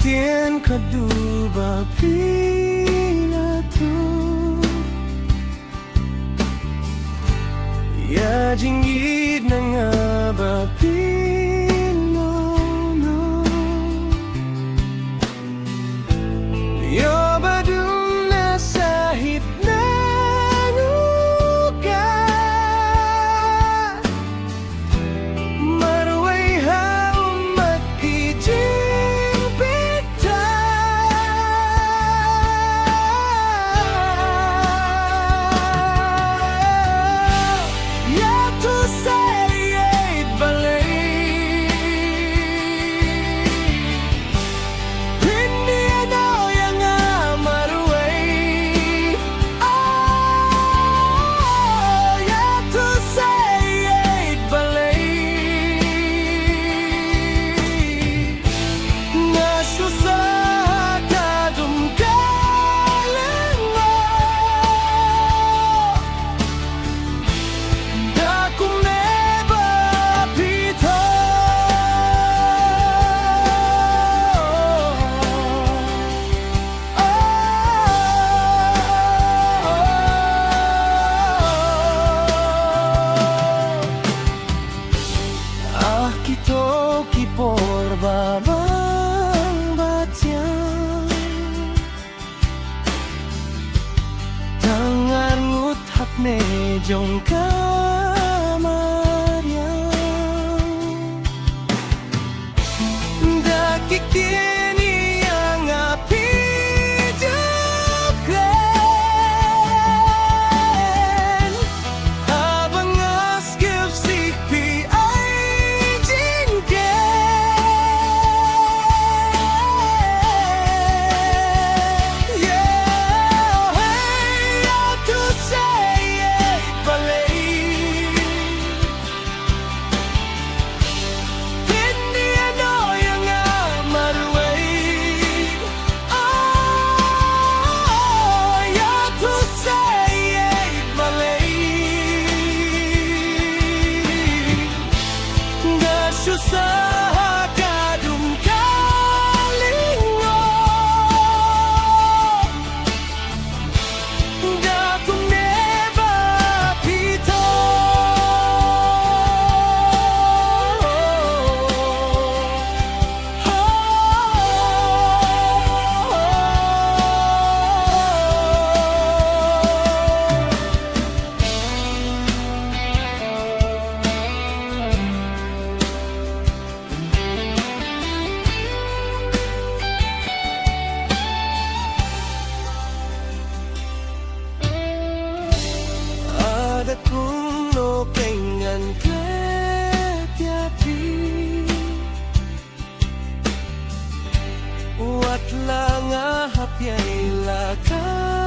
tien kaduba pinato ya jingid na nga ba pinono yo badung na sahit ng ugat marway haum magkijing pita ya tu sayait balay Pindi ano yang marway ya tu sayait balay nasusa kadum kalang mo Dakum neba pito Ah kito kipor babang batyang Tangar ngut hapne jong kamaryang Dakik tieni yang api jukren Habang askip sikpi ay jingken Yeah, hey, to say it, believe Hindi ano yung marway yeah, to say it, believe Gasyo sa kadum kalingo Dakum neba pito Ada kung no kengan kletyati Wat lang ahap yay lakay